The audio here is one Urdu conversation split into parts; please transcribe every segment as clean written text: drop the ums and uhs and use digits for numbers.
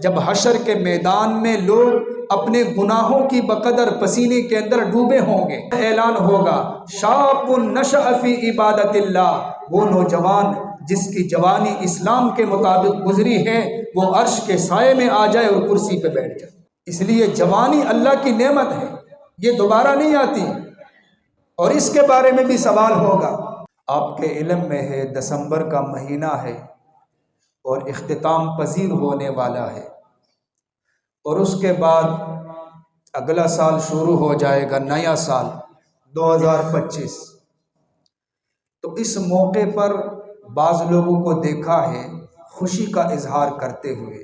جب حشر کے میدان میں لوگ اپنے گناہوں کی بقدر پسینے کے اندر ڈوبے ہوں گے، اعلان ہوگا شاب نشأ فی عبادت اللہ، وہ نوجوان جس کی جوانی اسلام کے مطابق گزری ہے وہ عرش کے سائے میں آ جائے اور کرسی پہ بیٹھ جائے۔ اس لیے جوانی اللہ کی نعمت ہے، یہ دوبارہ نہیں آتی، اور اس کے بارے میں بھی سوال ہوگا۔ آپ کے علم میں ہے دسمبر کا مہینہ ہے اور اختتام پذیر ہونے والا ہے، اور اس کے بعد اگلا سال شروع ہو جائے گا، نیا سال 2025۔ تو اس موقع پر بعض لوگوں کو دیکھا ہے خوشی کا اظہار کرتے ہوئے،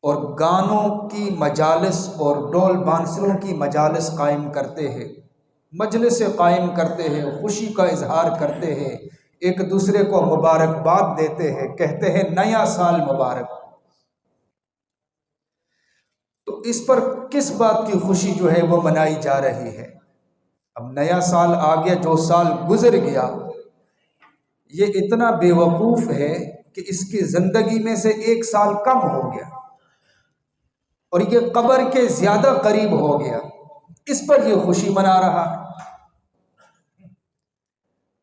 اور گانوں کی مجالس اور ڈول بانسروں کی مجالس قائم کرتے ہیں، مجلس قائم کرتے ہیں، خوشی کا اظہار کرتے ہیں، ایک دوسرے کو مبارکباد دیتے ہیں، کہتے ہیں نیا سال مبارک۔ تو اس پر کس بات کی خوشی جو ہے وہ منائی جا رہی ہے؟ اب نیا سال آ گیا، جو سال گزر گیا یہ اتنا بے وقوف ہے کہ اس کی زندگی میں سے ایک سال کم ہو گیا اور یہ قبر کے زیادہ قریب ہو گیا، اس پر یہ خوشی منا رہا ہے۔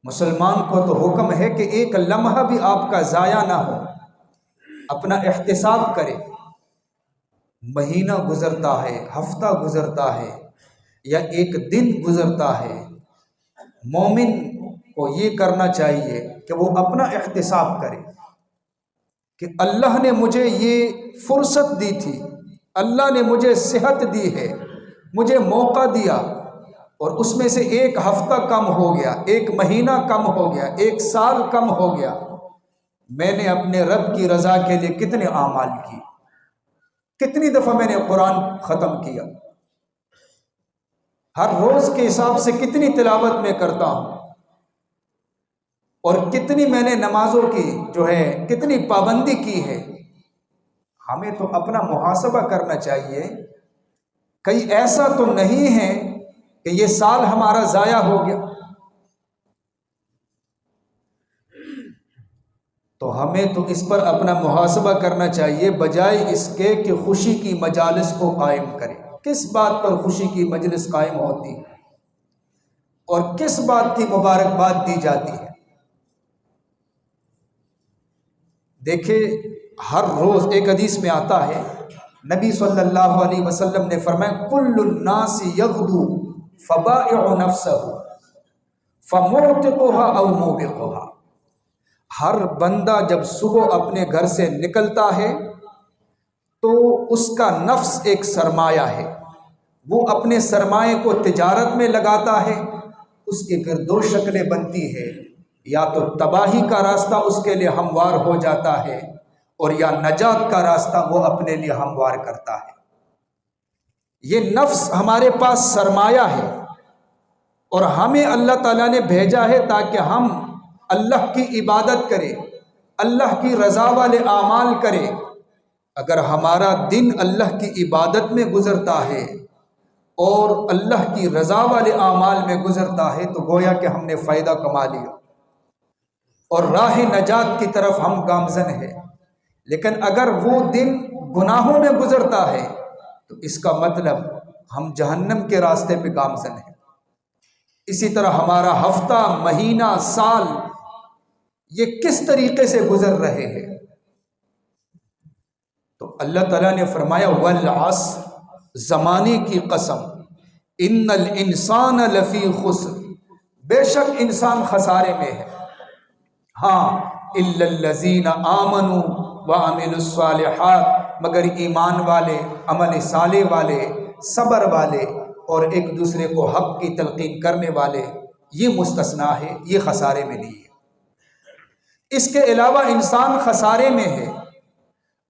مسلمان کو تو حکم ہے کہ ایک لمحہ بھی آپ کا ضائع نہ ہو، اپنا احتساب کرے۔ مہینہ گزرتا ہے، ہفتہ گزرتا ہے، یا ایک دن گزرتا ہے، مومن کو یہ کرنا چاہیے کہ وہ اپنا احتساب کرے کہ اللہ نے مجھے یہ فرصت دی تھی، اللہ نے مجھے صحت دی ہے، مجھے موقع دیا، اور اس میں سے ایک ہفتہ کم ہو گیا، ایک مہینہ کم ہو گیا، ایک سال کم ہو گیا، میں نے اپنے رب کی رضا کے لیے کتنے اعمال کی، کتنی دفعہ میں نے قرآن ختم کیا، ہر روز کے حساب سے کتنی تلاوت میں کرتا ہوں، اور کتنی میں نے نمازوں کی جو ہے کتنی پابندی کی ہے۔ ہمیں تو اپنا محاسبہ کرنا چاہیے، کہیں ایسا تو نہیں ہے کہ یہ سال ہمارا ضائع ہو گیا۔ تو ہمیں تو اس پر اپنا محاسبہ کرنا چاہیے، بجائے اس کے کہ خوشی کی مجالس کو قائم کرے۔ کس بات پر خوشی کی مجلس قائم ہوتی ہے اور کس بات کی مبارکباد دی جاتی ہے؟ دیکھیں، ہر روز ایک حدیث میں آتا ہے، نبی صلی اللہ علیہ وسلم نے فرمایا کل الناس یغدو فبائع نفسہ فموتقها او موبقها۔ ہر بندہ جب صبح اپنے گھر سے نکلتا ہے تو اس کا نفس ایک سرمایہ ہے، وہ اپنے سرمایہ کو تجارت میں لگاتا ہے، اس کے پھر دو شکلیں بنتی ہے، یا تو تباہی کا راستہ اس کے لیے ہموار ہو جاتا ہے، اور یا نجات کا راستہ وہ اپنے لیے ہموار کرتا ہے۔ یہ نفس ہمارے پاس سرمایہ ہے، اور ہمیں اللہ تعالیٰ نے بھیجا ہے تاکہ ہم اللہ کی عبادت کریں، اللہ کی رضا والے اعمال کریں۔ اگر ہمارا دن اللہ کی عبادت میں گزرتا ہے اور اللہ کی رضا والے اعمال میں گزرتا ہے تو گویا کہ ہم نے فائدہ کما لیا اور راہ نجات کی طرف ہم گامزن ہیں۔ لیکن اگر وہ دن گناہوں میں گزرتا ہے تو اس کا مطلب ہم جہنم کے راستے پہ گامزن ہیں۔ اسی طرح ہمارا ہفتہ، مہینہ، سال یہ کس طریقے سے گزر رہے ہیں؟ تو اللہ تعالیٰ نے فرمایا والعصر، زمانے کی قسم، ان الانسان لفی خسر، بے شک انسان خسارے میں ہے، ہاں الا الذین آمنوا وعملوا الصالحات، مگر ایمان والے، عمل صالح والے، صبر والے اور ایک دوسرے کو حق کی تلقین کرنے والے، یہ مستثنا ہے، یہ خسارے میں نہیں ہے۔ اس کے علاوہ انسان خسارے میں ہے۔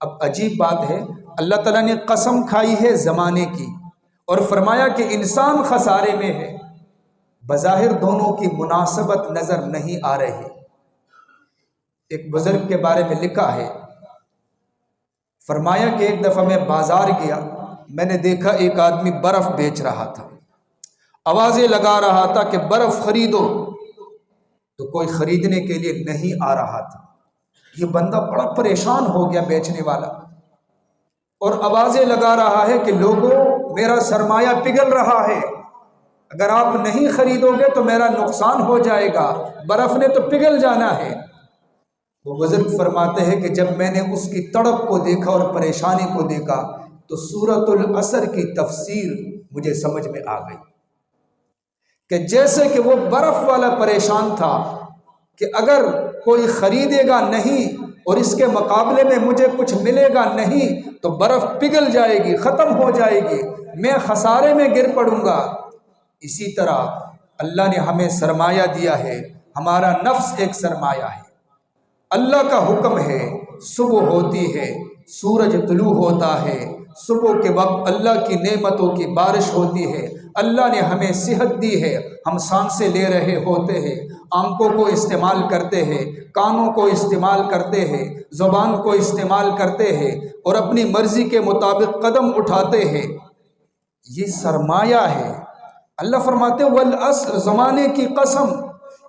اب عجیب بات ہے، اللہ تعالیٰ نے قسم کھائی ہے زمانے کی اور فرمایا کہ انسان خسارے میں ہے، بظاہر دونوں کی مناسبت نظر نہیں آ رہی۔ ایک بزرگ کے بارے میں لکھا ہے، فرمایا کہ ایک دفعہ میں بازار گیا، میں نے دیکھا ایک آدمی برف بیچ رہا تھا، آوازیں لگا رہا تھا کہ برف خریدو، تو کوئی خریدنے کے لیے نہیں آ رہا تھا۔ یہ بندہ بڑا پریشان ہو گیا، بیچنے والا، اور آوازیں لگا رہا ہے کہ لوگوں میرا سرمایہ پگھل رہا ہے، اگر آپ نہیں خریدو گے تو میرا نقصان ہو جائے گا، برف نے تو پگھل جانا ہے۔ وہ بزرگ فرماتے ہیں کہ جب میں نے اس کی تڑپ کو دیکھا اور پریشانی کو دیکھا تو سورۃ العصر کی تفسیر مجھے سمجھ میں آ گئی کہ جیسے کہ وہ برف والا پریشان تھا کہ اگر کوئی خریدے گا نہیں اور اس کے مقابلے میں مجھے کچھ ملے گا نہیں تو برف پگھل جائے گی، ختم ہو جائے گی، میں خسارے میں گر پڑوں گا۔ اسی طرح اللہ نے ہمیں سرمایہ دیا ہے، ہمارا نفس ایک سرمایہ ہے۔ اللہ کا حکم ہے، صبح ہوتی ہے، سورج طلوع ہوتا ہے، صبح کے وقت اللہ کی نعمتوں کی بارش ہوتی ہے، اللہ نے ہمیں صحت دی ہے، ہم سانسیں لے رہے ہوتے ہیں، آنکھوں کو استعمال کرتے ہیں، کانوں کو استعمال کرتے ہیں، زبان کو استعمال کرتے ہیں اور اپنی مرضی کے مطابق قدم اٹھاتے ہیں، یہ سرمایہ ہے۔ اللہ فرماتے ہیں والعصر، زمانے کی قسم،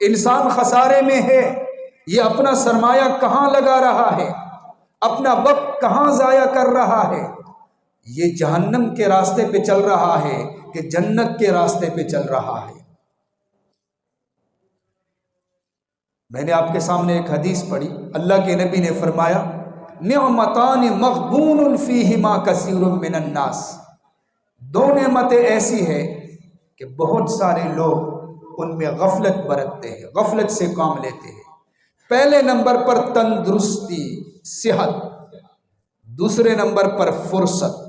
انسان خسارے میں ہے، یہ اپنا سرمایہ کہاں لگا رہا ہے، اپنا وقت کہاں ضائع کر رہا ہے، یہ جہنم کے راستے پہ چل رہا ہے کہ جنت کے راستے پہ چل رہا ہے۔ میں نے آپ کے سامنے ایک حدیث پڑھی، اللہ کے نبی نے فرمایا نعمتان مغبون فیہما کثیر من الناس، دو نعمتیں ایسی ہیں کہ بہت سارے لوگ ان میں غفلت برتتے ہیں، غفلت سے کام لیتے ہیں۔ پہلے نمبر پر تندرستی، صحت، دوسرے نمبر پر فرصت،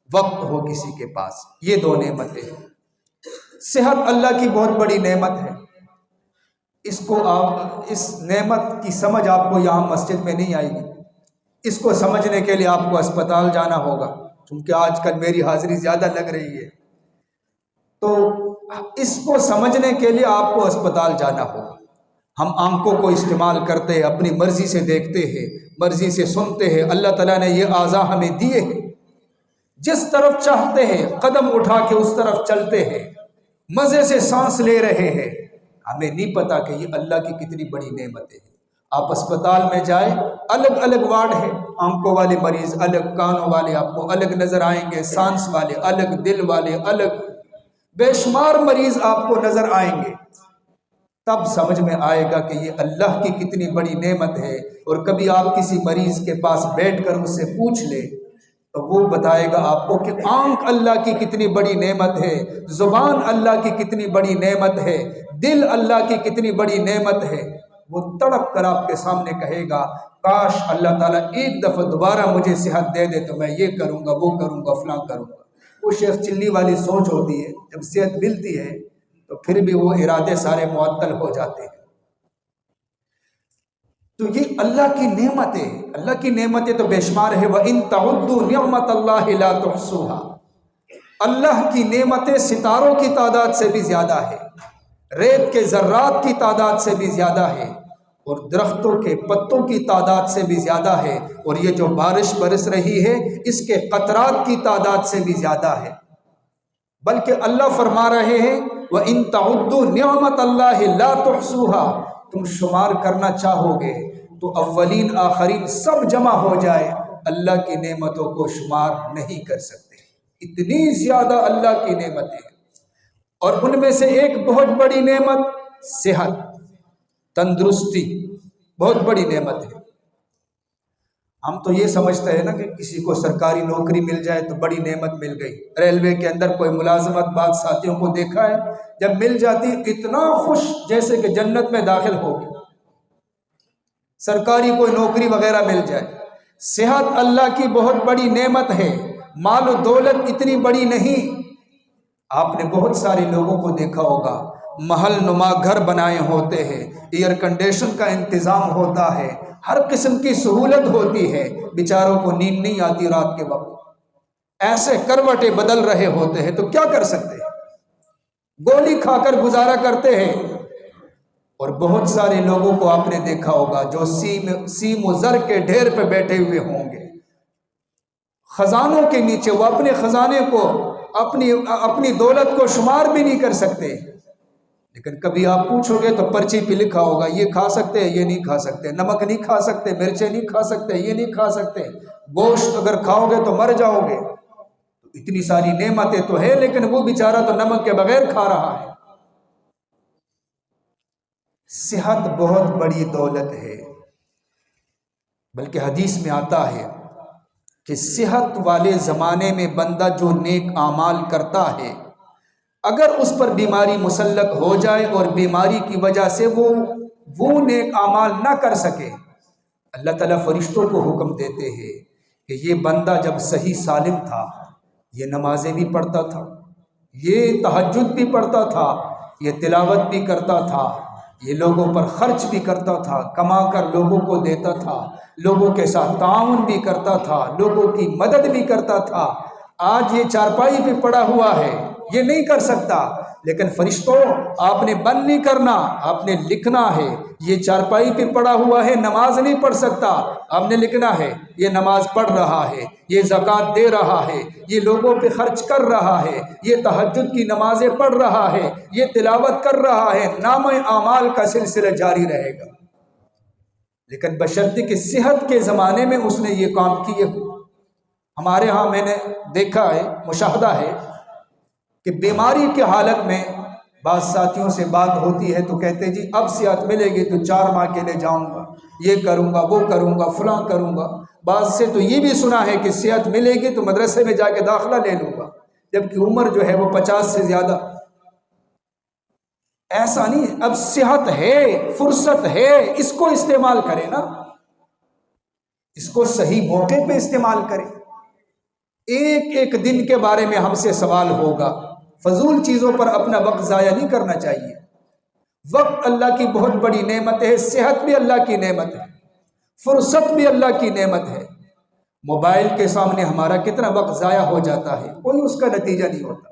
وقت ہو کسی کے پاس، یہ دو نعمتیں ہیں۔ صحت اللہ کی بہت بڑی نعمت ہے، اس نعمت کی سمجھ آپ کو یہاں مسجد میں نہیں آئے گی، اس کو سمجھنے کے لیے آپ کو اسپتال جانا ہوگا، کیونکہ آج کل میری حاضری زیادہ لگ رہی ہے، تو اس کو سمجھنے کے لیے آپ کو اسپتال جانا ہوگا۔ ہم آنکھوں کو استعمال کرتے ہیں، اپنی مرضی سے دیکھتے ہیں، مرضی سے سنتے ہیں، اللہ تعالیٰ نے یہ اعضاء ہمیں دیے ہیں، جس طرف چاہتے ہیں قدم اٹھا کے اس طرف چلتے ہیں، مزے سے سانس لے رہے ہیں، ہمیں نہیں پتا کہ یہ اللہ کی کتنی بڑی نعمت ہے۔ آپ اسپتال میں جائیں، الگ الگ وارڈ ہے، آنکھوں والے مریض الگ، کانوں والے آپ کو الگ نظر آئیں گے، سانس والے الگ، دل والے الگ، بے شمار مریض آپ کو نظر آئیں گے، تب سمجھ میں آئے گا کہ یہ اللہ کی کتنی بڑی نعمت ہے۔ اور کبھی آپ کسی مریض کے پاس بیٹھ کر اس سے پوچھ لیں تو وہ بتائے گا آپ کو کہ آنکھ اللہ کی کتنی بڑی نعمت ہے، زبان اللہ کی کتنی بڑی نعمت ہے، دل اللہ کی کتنی بڑی نعمت ہے۔ وہ تڑپ کر آپ کے سامنے کہے گا کاش اللہ تعالیٰ ایک دفعہ دوبارہ مجھے صحت دے دے تو میں یہ کروں گا، وہ کروں گا، فلاں کروں گا۔ وہ شیخ چلی والی سوچ ہوتی ہے، جب صحت ملتی ہے تو پھر بھی وہ ارادے سارے معطل ہو جاتے ہیں۔ تو یہ اللہ کی نعمتیں، اللہ کی نعمتیں تو بے شمار ہے۔ وَإِن تَعُدُّوا نِعْمَتَ اللَّهِ لَا تُحْصُوهَا، اللہ کی نعمتیں ستاروں کی تعداد سے بھی زیادہ ہے، ریت کے ذرات کی تعداد سے بھی زیادہ ہے، اور درختوں کے پتوں کی تعداد سے بھی زیادہ ہے، اور یہ جو بارش برس رہی ہے اس کے قطرات کی تعداد سے بھی زیادہ ہے۔ بلکہ اللہ فرما رہے ہیں وَإِن تَعُدُّوا نِعْمَتَ اللَّهِ لَا تُحْصُوهَا، تم شمار کرنا چاہو گے تو اولین آخرین سب جمع ہو جائے، اللہ کی نعمتوں کو شمار نہیں کر سکتے، اتنی زیادہ اللہ کی نعمتیں۔ اور ان میں سے ایک بہت بڑی نعمت صحت، تندرستی، بہت بڑی نعمت ہے۔ ہم تو یہ سمجھتے ہیں نا کہ کسی کو سرکاری نوکری مل جائے تو بڑی نعمت مل گئی، ریلوے کے اندر کوئی ملازمت، بعض ساتھیوں کو دیکھا ہے جب مل جاتی اتنا خوش جیسے کہ جنت میں داخل ہو گئے، سرکاری کوئی نوکری وغیرہ مل جائے۔ صحت اللہ کی بہت بڑی نعمت ہے، مال و دولت اتنی بڑی نہیں۔ آپ نے بہت سارے لوگوں کو دیکھا ہوگا، محل نما گھر بنائے ہوتے ہیں، ایئر کنڈیشن کا انتظام ہوتا ہے، ہر قسم کی سہولت ہوتی ہے، بیچاروں کو نیند نہیں آتی رات کے وقت، ایسے کروٹیں بدل رہے ہوتے ہیں، تو کیا کر سکتے ہیں، گولی کھا کر گزارا کرتے ہیں۔ اور بہت سارے لوگوں کو آپ نے دیکھا ہوگا جو سیم و زر کے ڈھیر پہ بیٹھے ہوئے ہوں گے، خزانوں کے نیچے، وہ اپنے خزانے کو، اپنی دولت کو شمار بھی نہیں کر سکتے، لیکن کبھی آپ پوچھو گے تو پرچی پہ لکھا ہوگا یہ کھا سکتے ہیں، یہ نہیں کھا سکتے، نمک نہیں کھا سکتے، مرچیں نہیں کھا سکتے، یہ نہیں کھا سکتے، گوشت اگر کھاؤ گے تو مر جاؤ گے، تو اتنی ساری نعمتیں تو ہے، لیکن وہ بیچارہ تو نمک کے بغیر کھا رہا ہے۔ صحت بہت بڑی دولت ہے، بلکہ حدیث میں آتا ہے کہ صحت والے زمانے میں بندہ جو نیک اعمال کرتا ہے، اگر اس پر بیماری مسلط ہو جائے اور بیماری کی وجہ سے وہ نیک اعمال نہ کر سکے، اللہ تعالیٰ فرشتوں کو حکم دیتے ہیں کہ یہ بندہ جب صحیح سالم تھا، یہ نمازیں بھی پڑھتا تھا، یہ تہجد بھی پڑھتا تھا، یہ تلاوت بھی کرتا تھا، یہ لوگوں پر خرچ بھی کرتا تھا، کما کر لوگوں کو دیتا تھا، لوگوں کے ساتھ تعاون بھی کرتا تھا، لوگوں کی مدد بھی کرتا تھا۔ آج یہ چارپائی پہ پڑا ہوا ہے، یہ نہیں کر سکتا، لیکن فرشتوں آپ نے بند نہیں کرنا، آپ نے لکھنا ہے یہ چارپائی پہ پڑا ہوا ہے، نماز نہیں پڑھ سکتا، آپ نے لکھنا ہے یہ نماز پڑھ رہا ہے، یہ زکوٰۃ دے رہا ہے، یہ لوگوں پہ خرچ کر رہا ہے، یہ تہجد کی نمازیں پڑھ رہا ہے، یہ تلاوت کر رہا ہے، نام اعمال کا سلسلہ جاری رہے گا۔ لیکن بشرطے کہ صحت کے زمانے میں اس نے یہ کام کیے ہو۔ ہمارے ہاں میں نے دیکھا ہے، مشاہدہ ہے کہ بیماری کی حالت میں بعض ساتھیوں سے بات ہوتی ہے تو کہتے ہیں جی اب صحت ملے گی تو 4 ماہ کے لیے جاؤں گا، یہ کروں گا، وہ کروں گا، فلاں کروں گا۔ بعض سے تو یہ بھی سنا ہے کہ صحت ملے گی تو مدرسے میں جا کے داخلہ لے لوں گا، جبکہ عمر جو ہے وہ 50 سے زیادہ۔ ایسا نہیں، اب صحت ہے، فرصت ہے، اس کو استعمال کریں نا، اس کو صحیح موقع پہ استعمال کریں۔ ایک ایک دن کے بارے میں ہم سے سوال ہوگا، فضول چیزوں پر اپنا وقت ضائع نہیں کرنا چاہیے۔ وقت اللہ کی بہت بڑی نعمت ہے، صحت بھی اللہ کی نعمت ہے، فرصت بھی اللہ کی نعمت ہے۔ موبائل کے سامنے ہمارا کتنا وقت ضائع ہو جاتا ہے، کوئی اس کا نتیجہ نہیں ہوتا،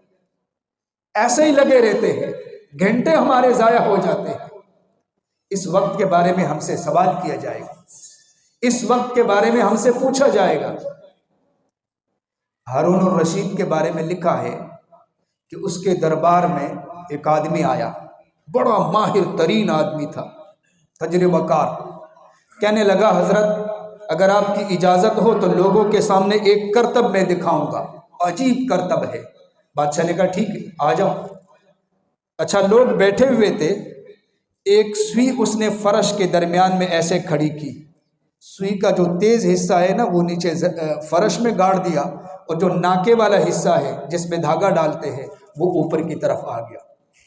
ایسے ہی لگے رہتے ہیں، گھنٹے ہمارے ضائع ہو جاتے ہیں۔ اس وقت کے بارے میں ہم سے سوال کیا جائے گا، اس وقت کے بارے میں ہم سے پوچھا جائے گا۔ ہارون الرشید کے بارے میں لکھا ہے کہ اس کے دربار میں ایک آدمی آیا، بڑا ماہر ترین آدمی تھا، تجربہ کار۔ کہنے لگا حضرت اگر آپ کی اجازت ہو تو لوگوں کے سامنے ایک کرتب میں دکھاؤں گا، عجیب کرتب ہے۔ بادشاہ نے کہا ٹھیک ہے آ جاؤ۔ اچھا، لوگ بیٹھے ہوئے تھے، ایک سوئی اس نے فرش کے درمیان میں ایسے کھڑی کی، سوئی کا جو تیز حصہ ہے نا وہ نیچے فرش میں گاڑ دیا، اور جو ناکے والا حصہ ہے جس میں دھاگا ڈالتے ہیں وہ اوپر کی طرف آ گیا،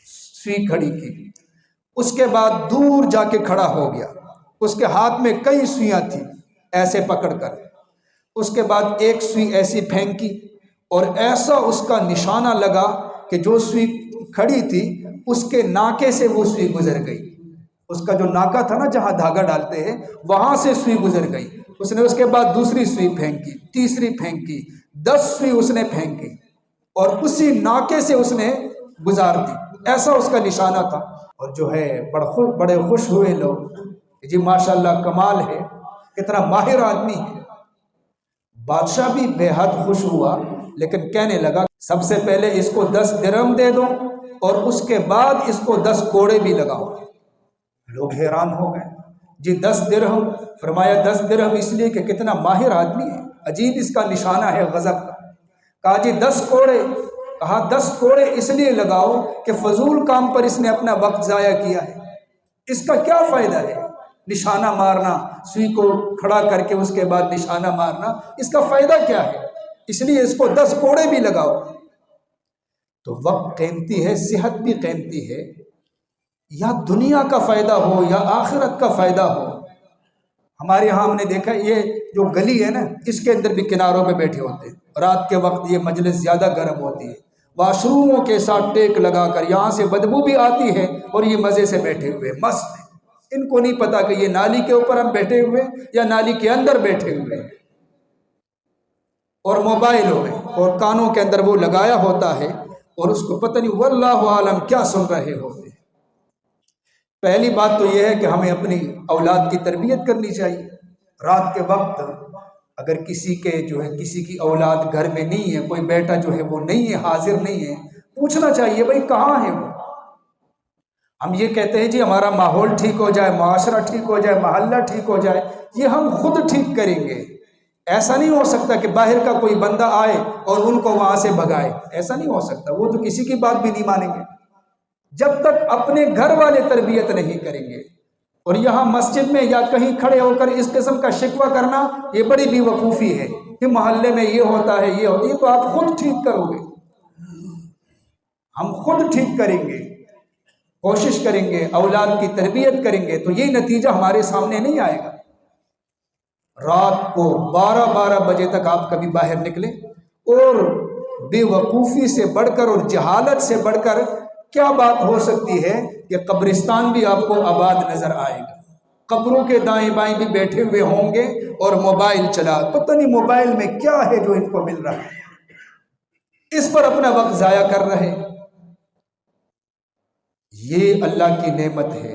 سوئی کھڑی کی۔ اس کے بعد دور جا کے کھڑا ہو گیا، اس کے ہاتھ میں کئی سوئیاں تھیں ایسے پکڑ کر۔ اس کے بعد ایک سوئی ایسی پھینکی اور ایسا اس کا نشانہ لگا کہ جو سوئی کھڑی تھی اس کے ناکے سے وہ سوئی گزر گئی، اس کا جو ناکا تھا نا جہاں دھاگا ڈالتے ہیں وہاں سے سوئی گزر گئی۔ اس نے اس کے بعد دوسری سوئی پھینکی، تیسری پھینکی، 10 سوئی اس نے پھینکی اور اسی ناکے سے اس نے گزار دی، ایسا اس کا نشانہ تھا۔ اور جو ہے بڑے خوش ہوئے لوگ کہ جی ماشاءاللہ کمال ہے، کتنا ماہر آدمی ہے۔ بادشاہ بھی بے حد خوش ہوا، لیکن کہنے لگا سب سے پہلے اس کو 10 درہم دے دو اور اس کے بعد اس کو 10 کوڑے بھی لگاؤ۔ لوگ حیران ہو گئے، جی 10 درہم؟ فرمایا 10 درہم اس لیے کہ کتنا ماہر آدمی ہے، عجیب اس کا نشانہ ہے غضب کا۔ کہا جی 10 کوڑے؟ کہا 10 کوڑے اس لیے لگاؤ کہ فضول کام پر اس نے اپنا وقت ضائع کیا ہے، اس کا کیا فائدہ ہے نشانہ مارنا، سوئی کو کھڑا کر کے اس کے بعد نشانہ مارنا، اس کا فائدہ کیا ہے؟ اس لیے اس کو 10 کوڑے بھی لگاؤ۔ تو وقت قیمتی ہے، صحت بھی قیمتی ہے، یا دنیا کا فائدہ ہو یا آخرت کا فائدہ ہو۔ ہمارے یہاں ہم نے دیکھا یہ جو گلی ہے نا اس کے اندر بھی کناروں پہ بیٹھے ہوتے ہیں، رات کے وقت یہ مجلس زیادہ گرم ہوتی ہے، واش روموں کے ساتھ ٹیک لگا کر، یہاں سے بدبو بھی آتی ہے اور یہ مزے سے بیٹھے ہوئے مست ہیں۔ ان کو نہیں پتا کہ یہ نالی کے اوپر ہم بیٹھے ہوئے یا نالی کے اندر بیٹھے ہوئے ہیں، اور موبائلوں میں اور کانوں کے اندر وہ لگایا ہوتا ہے اور اس کو پتہ نہیں واللہ عالم کیا سن رہے ہوتے ہیں۔ پہلی بات تو یہ ہے کہ ہمیں اپنی اولاد کی تربیت کرنی چاہیے۔ رات کے وقت اگر کسی کی اولاد گھر میں نہیں ہے، کوئی بیٹا جو ہے وہ نہیں ہے، حاضر نہیں ہے، پوچھنا چاہیے بھائی کہاں ہے وہ۔ ہم یہ کہتے ہیں جی ہمارا ماحول ٹھیک ہو جائے، معاشرہ ٹھیک ہو جائے، محلہ ٹھیک ہو جائے، یہ ہم خود ٹھیک کریں گے، ایسا نہیں ہو سکتا کہ باہر کا کوئی بندہ آئے اور ان کو وہاں سے بھگائے، ایسا نہیں ہو سکتا، وہ تو کسی کی بات بھی نہیں مانیں گے جب تک اپنے گھر والے تربیت نہیں کریں گے۔ اور یہاں مسجد میں یا کہیں کھڑے ہو کر اس قسم کا شکوہ کرنا یہ بڑی بے وقوفی ہے کہ محلے میں یہ ہوتا ہے، یہ ہوتا ہے، تو آپ خود ٹھیک کرو گے، ہم خود ٹھیک کریں گے، کوشش کریں گے، اولاد کی تربیت کریں گے تو یہ نتیجہ ہمارے سامنے نہیں آئے گا۔ رات کو 12 بجے تک آپ کبھی باہر نکلیں، اور بے وقوفی سے بڑھ کر اور جہالت سے بڑھ کر کیا بات ہو سکتی ہے کہ قبرستان بھی آپ کو آباد نظر آئے گا، قبروں کے دائیں بائیں بھی بیٹھے ہوئے ہوں گے اور موبائل چلا، پتہ نہیں موبائل میں کیا ہے جو ان کو مل رہا ہے، اس پر اپنا وقت ضائع کر رہے۔ یہ اللہ کی نعمت ہے،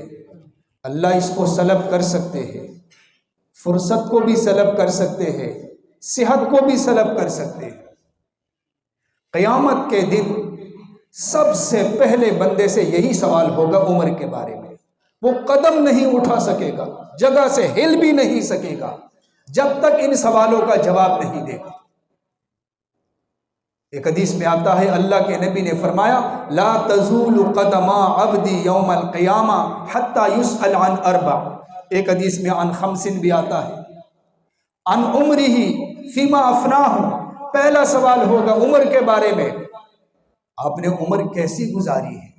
اللہ اس کو سلب کر سکتے ہیں، فرصت کو بھی سلب کر سکتے ہیں، صحت کو بھی سلب کر سکتے ہیں۔ قیامت کے دن سب سے پہلے بندے سے یہی سوال ہوگا عمر کے بارے میں، وہ قدم نہیں اٹھا سکے گا، جگہ سے ہل بھی نہیں سکے گا جب تک ان سوالوں کا جواب نہیں دے گا۔ ایک حدیث میں آتا ہے، اللہ کے نبی نے فرمایا لا تزول قدم عبدی یوم القیامہ حتی یسأل عن اربع، ایک حدیث میں عن خمس بھی آتا ہے، عن عمرہ فیما افناہ، پہلا سوال ہوگا عمر کے بارے میں، آپ نے عمر کیسی گزاری ہے؟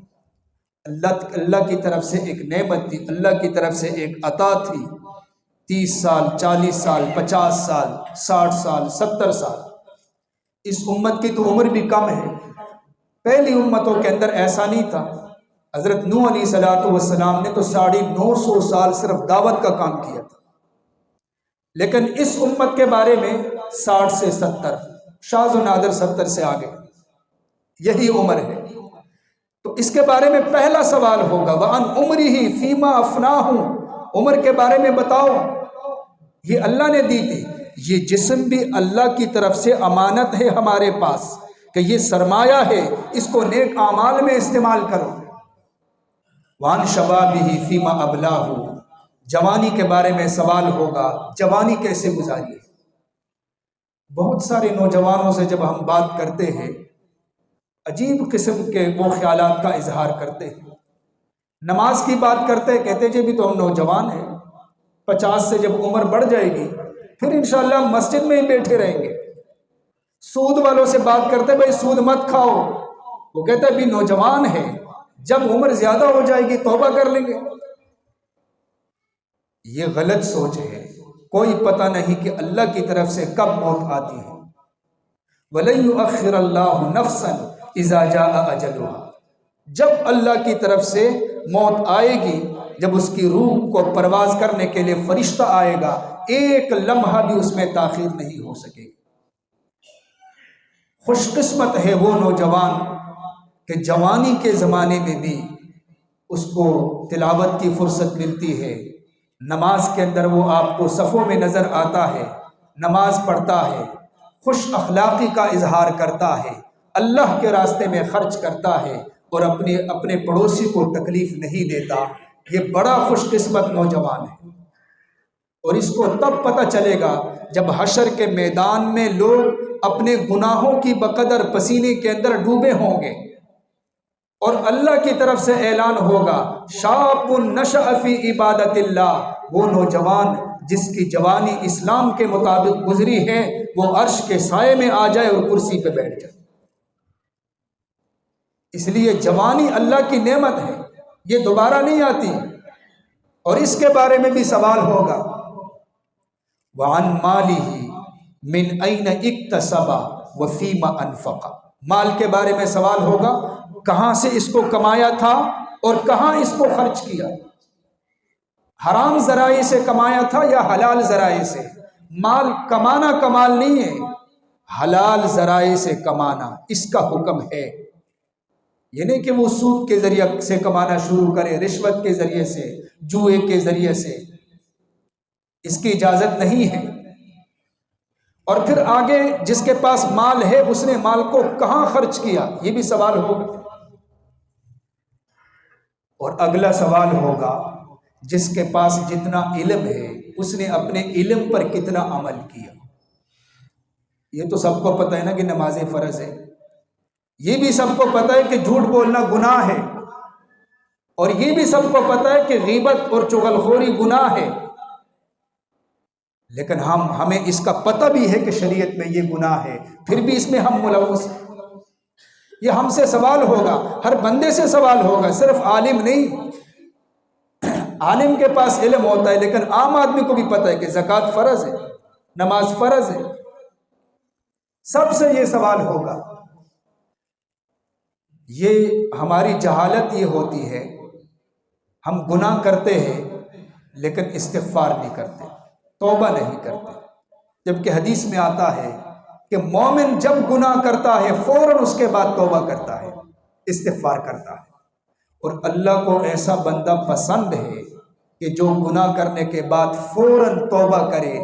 اللہ کی طرف سے ایک نعمت تھی، اللہ کی طرف سے ایک عطا تھی، 30 سال 40 سال 50 سال 60 سال 70 سال، اس امت کی تو عمر بھی کم ہے، پہلی امتوں کے اندر ایسا نہیں تھا۔ حضرت نوح علیہ السلام نے تو 950 سال صرف دعوت کا کام کیا تھا، لیکن اس امت کے بارے میں 60 سے 70، شاذ و نادر 70 سے آگے، یہی عمر ہے۔ تو اس کے بارے میں پہلا سوال ہوگا وَعَنْ عُمْرِهِ فِيمَا أَفْنَاهُ، عمر کے بارے میں بتاؤ، یہ اللہ نے دی تھی، یہ جسم بھی اللہ کی طرف سے امانت ہے ہمارے پاس کہ یہ سرمایہ ہے، اس کو نیک اعمال میں استعمال کرو۔ وَعَنْ شَبَابِهِ فِيمَا أَبْلَاهُ، جوانی کے بارے میں سوال ہوگا، جوانی کیسے گزاری ہے۔ بہت سارے نوجوانوں سے جب ہم بات کرتے ہیں عجیب قسم کے وہ خیالات کا اظہار کرتے ہیں، نماز کی بات کرتے ہیں، کہتے جی بھی تو ہم نوجوان ہیں، 50 سے جب عمر بڑھ جائے گی پھر انشاءاللہ مسجد میں ہی بیٹھے رہیں گے۔ سود والوں سے بات کرتے بھائی سود مت کھاؤ، وہ کہتا ہے بھی نوجوان ہے، جب عمر زیادہ ہو جائے گی توبہ کر لیں گے۔ یہ غلط سوچ ہے، کوئی پتہ نہیں کہ اللہ کی طرف سے کب موت آتی ہے۔ وَلَن يُؤَخِّرَ اللَّهُ نَفْسًا اذا جاء اجلها، جب اللہ کی طرف سے موت آئے گی، جب اس کی روح کو پرواز کرنے کے لیے فرشتہ آئے گا، ایک لمحہ بھی اس میں تاخیر نہیں ہو سکے گی۔ خوش قسمت ہے وہ نوجوان کہ جوانی کے زمانے میں بھی اس کو تلاوت کی فرصت ملتی ہے، نماز کے اندر وہ آپ کو صفوں میں نظر آتا ہے، نماز پڑھتا ہے، خوش اخلاقی کا اظہار کرتا ہے، اللہ کے راستے میں خرچ کرتا ہے اور اپنے پڑوسی کو تکلیف نہیں دیتا، یہ بڑا خوش قسمت نوجوان ہے۔ اور اس کو تب پتہ چلے گا جب حشر کے میدان میں لوگ اپنے گناہوں کی بقدر پسینے کے اندر ڈوبے ہوں گے اور اللہ کی طرف سے اعلان ہوگا شاب نشأ فی عبادت اللہ، وہ نوجوان جس کی جوانی اسلام کے مطابق گزری ہے وہ عرش کے سائے میں آ جائے اور کرسی پہ بیٹھ جائے۔ اس لیے جوانی اللہ کی نعمت ہے، یہ دوبارہ نہیں آتی، اور اس کے بارے میں بھی سوال ہوگا وَعَنْ مَالِهِ مِنْ أَيْنَ اكْتَسَبَ وَفِيمَ أَنْفَقَ، مال کے بارے میں سوال ہوگا کہاں سے اس کو کمایا تھا اور کہاں اس کو خرچ کیا، حرام ذرائع سے کمایا تھا یا حلال ذرائع سے۔ مال کمانا کمال نہیں ہے، حلال ذرائع سے کمانا اس کا حکم ہے، یہ نہیں کہ وہ سود کے ذریعے سے کمانا شروع کرے، رشوت کے ذریعے سے، جوئے کے ذریعے سے، اس کی اجازت نہیں ہے۔ اور پھر آگے جس کے پاس مال ہے اس نے مال کو کہاں خرچ کیا، یہ بھی سوال ہوگا۔ اور اگلا سوال ہوگا جس کے پاس جتنا علم ہے اس نے اپنے علم پر کتنا عمل کیا۔ یہ تو سب کو پتہ ہے نا کہ نماز فرض ہے، یہ بھی سب کو پتہ ہے کہ جھوٹ بولنا گناہ ہے، اور یہ بھی سب کو پتہ ہے کہ غیبت اور چغلخوری گناہ ہے، لیکن ہمیں اس کا پتہ بھی ہے کہ شریعت میں یہ گناہ ہے، پھر بھی اس میں ہم ملوث ہیں۔ یہ ہم سے سوال ہوگا، ہر بندے سے سوال ہوگا، صرف عالم نہیں۔ عالم کے پاس علم ہوتا ہے، لیکن عام آدمی کو بھی پتہ ہے کہ زکوٰۃ فرض ہے، نماز فرض ہے، سب سے یہ سوال ہوگا۔ یہ ہماری جہالت یہ ہوتی ہے، ہم گناہ کرتے ہیں لیکن استغفار نہیں کرتے، توبہ نہیں کرتے، جبکہ حدیث میں آتا ہے کہ مومن جب گناہ کرتا ہے فوراً اس کے بعد توبہ کرتا ہے، استغفار کرتا ہے، اور اللہ کو ایسا بندہ پسند ہے کہ جو گناہ کرنے کے بعد فوراً توبہ کرے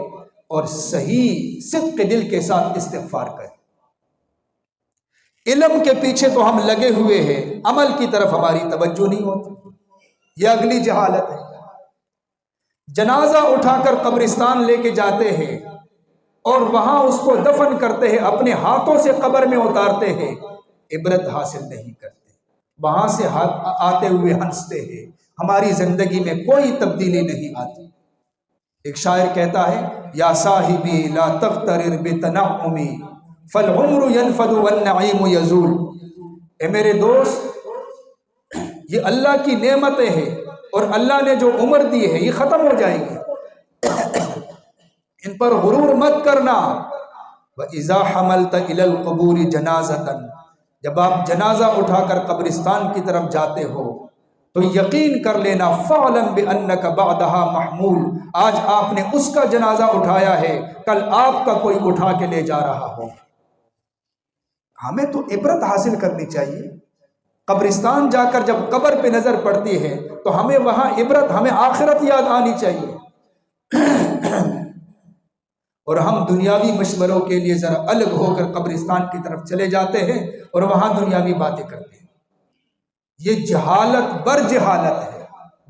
اور صحیح صدق دل کے ساتھ استغفار کرے۔ علم کے پیچھے تو ہم لگے ہوئے ہیں، عمل کی طرف ہماری توجہ نہیں ہوتی، یہ اگلی جہالت ہے۔ جنازہ اٹھا کر قبرستان لے کے جاتے ہیں اور وہاں اس کو دفن کرتے ہیں، اپنے ہاتھوں سے قبر میں اتارتے ہیں، عبرت حاصل نہیں کرتے، وہاں سے آتے ہوئے ہنستے ہیں، ہماری زندگی میں کوئی تبدیلی نہیں آتی۔ ایک شاعر کہتا ہے، یا صاحبی لا تغترر بتنعمی فالعمر ينفد والنعیم یزول، اے میرے دوست یہ اللہ کی نعمتیں ہیں اور اللہ نے جو عمر دی ہے یہ ختم ہو جائے گی، ان پر غرور مت کرنا۔ وَإِذَا حَمَلْتَ إِلَى الْقُبُورِ جَنَازَةً، جب آپ جنازہ اٹھا کر قبرستان کی طرف جاتے ہو تو یقین کر لینا، فَعْلَمْ بِأَنَّكَ بَعْدَهَا مَحْمُولٌ، آج آپ نے اس کا جنازہ اٹھایا ہے، کل آپ کا کوئی اٹھا کے لے جا رہا ہو۔ ہمیں تو عبرت حاصل کرنی چاہیے۔ قبرستان جا کر جب قبر پہ نظر پڑتی ہے تو ہمیں وہاں عبرت، ہمیں آخرت یاد آنی چاہیے، اور ہم دنیاوی مشوروں کے لیے ذرا الگ ہو کر قبرستان کی طرف چلے جاتے ہیں اور وہاں دنیاوی باتیں کرتے ہیں۔ یہ جہالت بر جہالت ہے،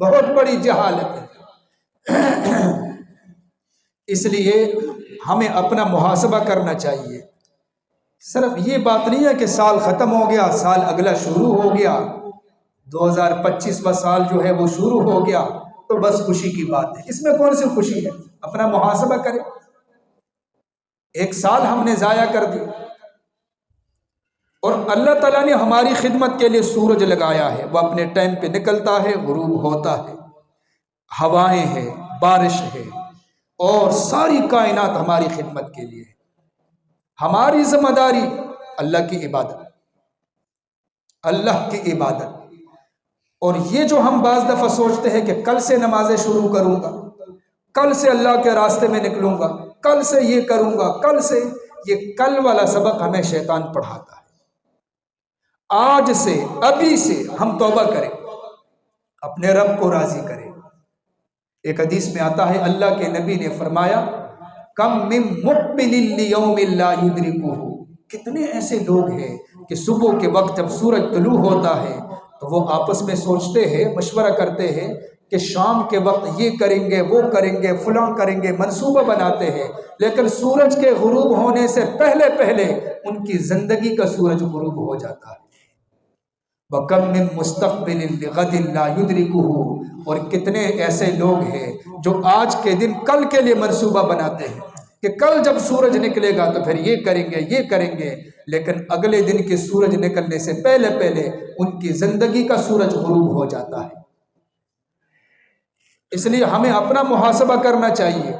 بہت بڑی جہالت ہے۔ اس لیے ہمیں اپنا محاسبہ کرنا چاہیے۔ صرف یہ بات نہیں ہے کہ سال ختم ہو گیا، سال اگلا شروع ہو گیا، 2025واں سال جو ہے وہ شروع ہو گیا تو بس خوشی کی بات ہے۔ اس میں کون سی خوشی ہے؟ اپنا محاسبہ کریں۔ ایک سال ہم نے ضائع کر دی، اور اللہ تعالیٰ نے ہماری خدمت کے لیے سورج لگایا ہے، وہ اپنے ٹائم پہ نکلتا ہے، غروب ہوتا ہے، ہوائیں ہیں، بارش ہے، اور ساری کائنات ہماری خدمت کے لیے ہے۔ ہماری ذمہ داری اللہ کی عبادت، اللہ کی عبادت۔ اور یہ جو ہم بعض دفعہ سوچتے ہیں کہ کل سے نمازیں شروع کروں گا، کل سے اللہ کے راستے میں نکلوں گا، کل سے یہ کروں گا، کل سے، یہ کل والا سبق ہمیں شیطان پڑھاتا ہے۔ آج سے، ابھی سے ہم توبہ کریں، اپنے رب کو راضی کریں۔ ایک حدیث میں آتا ہے، اللہ کے نبی نے فرمایا، کم من مقبل لیوم لا یدرکہ، کتنے ایسے لوگ ہیں کہ صبح کے وقت جب سورج طلوع ہوتا ہے تو وہ آپس میں سوچتے ہیں، مشورہ کرتے ہیں کہ شام کے وقت یہ کریں گے، وہ کریں گے، فلاں کریں گے، منصوبہ بناتے ہیں، لیکن سورج کے غروب ہونے سے پہلے پہلے ان کی زندگی کا سورج غروب ہو جاتا ہے۔ وَكَمْ مِن مُسْتَقْبِلٍ لِغَدٍ لَا يُدْرِكُهُ، اور کتنے ایسے لوگ ہیں جو آج کے دن کل کے لیے منصوبہ بناتے ہیں کہ کل جب سورج نکلے گا تو پھر یہ کریں گے، یہ کریں گے، لیکن اگلے دن کے سورج نکلنے سے پہلے پہلے ان کی زندگی کا سورج غروب ہو جاتا ہے۔ اس لیے ہمیں اپنا محاسبہ کرنا چاہیے۔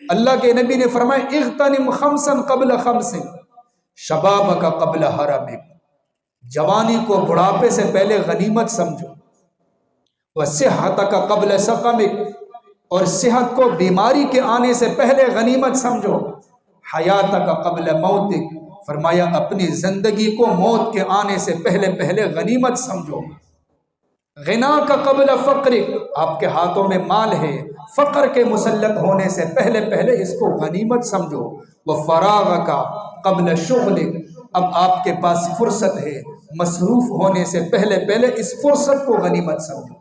اللہ کے نبی نے فرمایا، اغتنم خمسا قبل خمس شبابک قبل حرمک، جوانی کو بڑھاپے سے پہلے غنیمت سمجھو، وصحتک قبل سقمک، اور صحت کو بیماری کے آنے سے پہلے غنیمت سمجھو، حیاتک قبل موتک، فرمایا اپنی زندگی کو موت کے آنے سے پہلے پہلے غنیمت سمجھو، غنا کا قبل فقرک، آپ کے ہاتھوں میں مال ہے، فقر کے مسلط ہونے سے پہلے پہلے اس کو غنیمت سمجھو، وفراغک قبل شغلک، اب آپ کے پاس فرصت ہے، مصروف ہونے سے پہلے پہلے اس فرصت کو غنیمت سمجھو۔